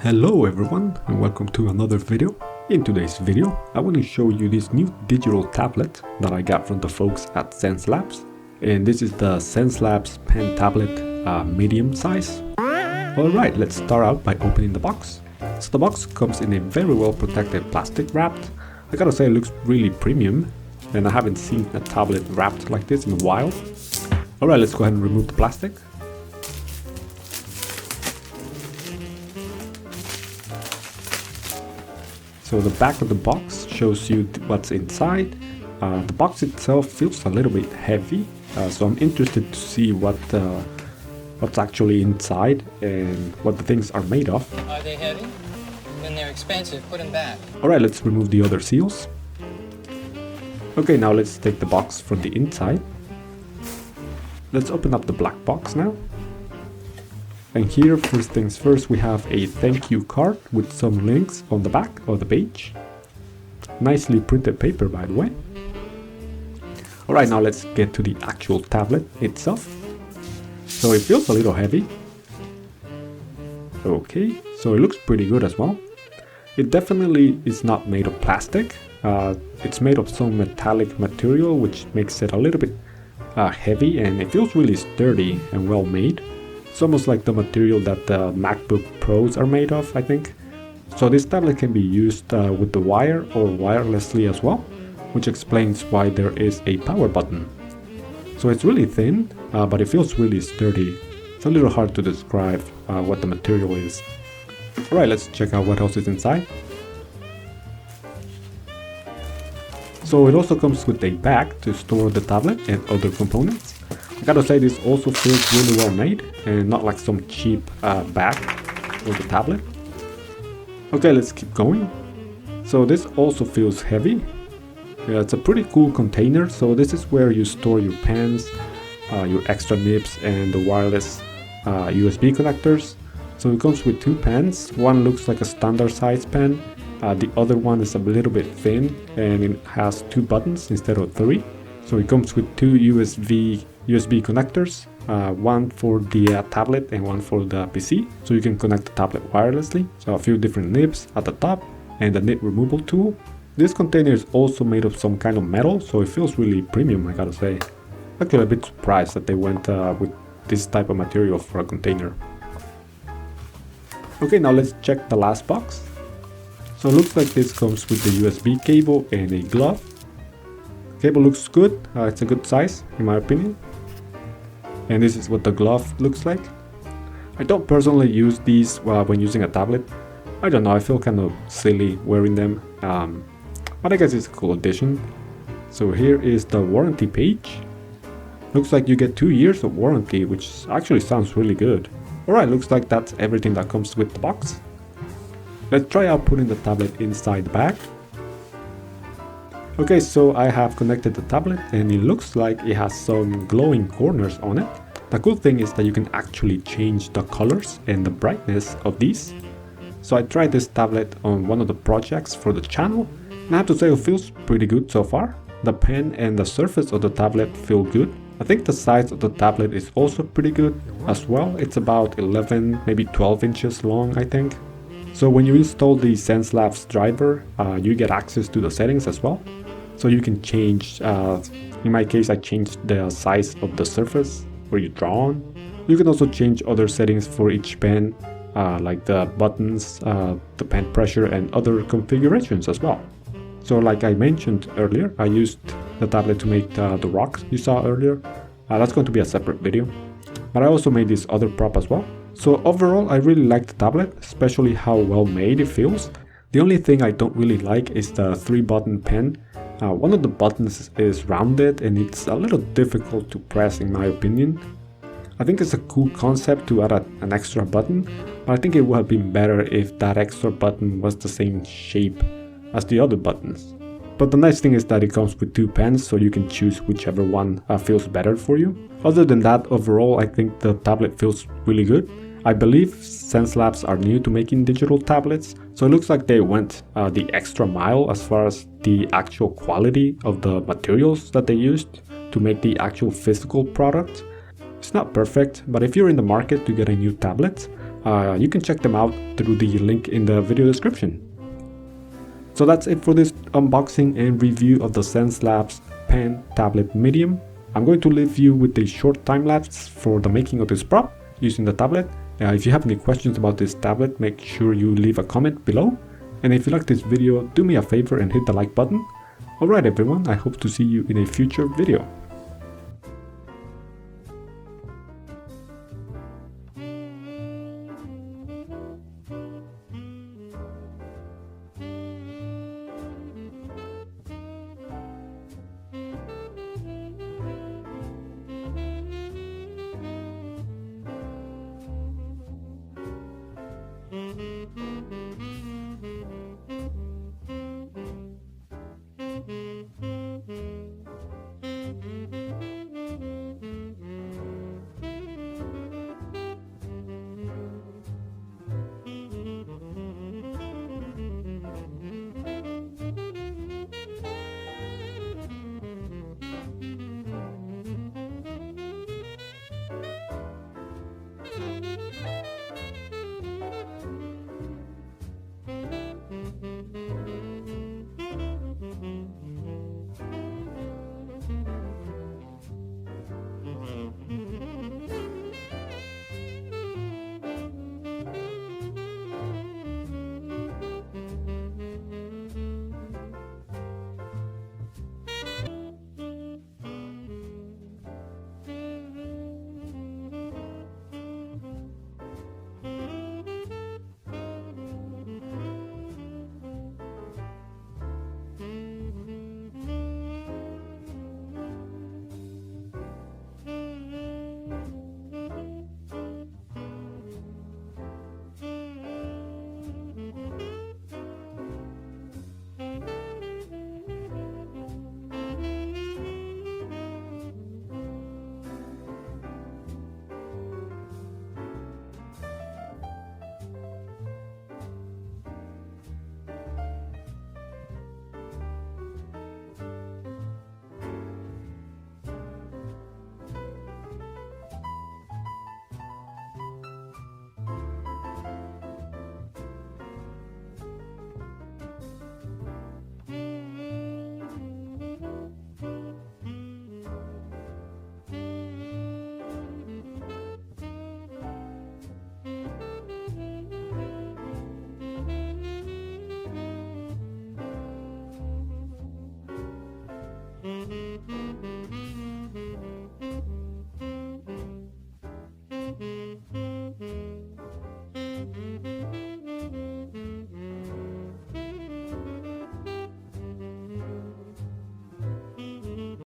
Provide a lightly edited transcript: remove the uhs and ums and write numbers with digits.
Hello everyone and welcome to another video. In today's video I want to show you this new digital tablet that I got from the folks at XenceLabs, and this is the XenceLabs pen tablet medium size. Alright, let's start out by opening the box. So the box comes in a very well protected plastic wrapped. I gotta say it looks really premium, and I haven't seen a tablet wrapped like this in a while. Alright, let's go ahead and remove the plastic. So the back of the box shows you what's inside. The box itself feels a little bit heavy, so I'm interested to see what's actually inside and what the things are made of. Are they heavy? Then they're expensive. Put them back. Alright, let's remove the other seals. Okay, now let's take the box from the inside. Let's open up the black box now. And here, first things first, we have a thank you card with some links on the back of the page. Nicely printed paper, by the way. Alright, now let's get to the actual tablet itself. So it feels a little heavy. Okay, so it looks pretty good as well. It definitely is not made of plastic. It's made of some metallic material, which makes it a little bit heavy, and it feels really sturdy and well made. It's almost like the material that the MacBook Pros are made of, I think. So this tablet can be used with the wire or wirelessly as well, which explains why there is a power button. So it's really thin, but it feels really sturdy. It's a little hard to describe what the material is. Alright, let's check out what else is inside. So it also comes with a bag to store the tablet and other components. I gotta say, this also feels really well made and not like some cheap bag with the tablet. Okay, let's keep going. So this also feels heavy. Yeah, it's a pretty cool container. So this is where you store your pens, your extra nibs, and the wireless USB connectors. So it comes with two pens. One looks like a standard size pen. The other one is a little bit thin and it has two buttons instead of three. So it comes with two USB connectors, one for the tablet and one for the PC, so you can connect the tablet wirelessly. So a few different nibs at the top and the nib removal tool. This container is also made of some kind of metal, so it feels really premium, I gotta say. Actually a bit surprised that they went with this type of material for a container. Okay, now let's check the last box. So it looks like this comes with the USB cable and a glove. Cable looks good, it's a good size in my opinion. And this is what the glove looks like. I don't personally use these when using a tablet. I don't know, I feel kind of silly wearing them. But I guess it's a cool addition. So here is the warranty page. Looks like you get 2 years of warranty, which actually sounds really good. Alright, looks like that's everything that comes with the box. Let's try out putting the tablet inside the bag. Okay, so I have connected the tablet and it looks like it has some glowing corners on it. The cool thing is that you can actually change the colors and the brightness of these. So I tried this tablet on one of the projects for the channel, and I have to say it feels pretty good so far. The pen and the surface of the tablet feel good. I think the size of the tablet is also pretty good as well. It's about 11, maybe 12 inches long, I think. So when you install the XenceLabs driver, you get access to the settings as well. So you can change, in my case I changed the size of the surface where you draw on. You can also change other settings for each pen, like the buttons, the pen pressure, and other configurations as well. So like I mentioned earlier, I used the tablet to make the rocks you saw earlier. That's going to be a separate video. But I also made this other prop as well. So overall I really like the tablet, especially how well made it feels. The only thing I don't really like is the 3-button pen. One of the buttons is rounded and it's a little difficult to press in my opinion. I think it's a cool concept to add an extra button, but I think it would have been better if that extra button was the same shape as the other buttons. But the nice thing is that it comes with two pens, so you can choose whichever one feels better for you. Other than that, overall I think the tablet feels really good. I believe XenceLabs are new to making digital tablets, so it looks like they went the extra mile as far as the actual quality of the materials that they used to make the actual physical product. It's not perfect, but if you're in the market to get a new tablet, You can check them out through the link in the video description. So that's it for this unboxing and review of the XenceLabs Pen Tablet Medium. I'm going to leave you with a short time lapse for the making of this prop using the tablet. If you have any questions about this tablet, make sure you leave a comment below. And if you like this video, do me a favor and hit the like button. Alright everyone, I hope to see you in a future video. Mm-hmm.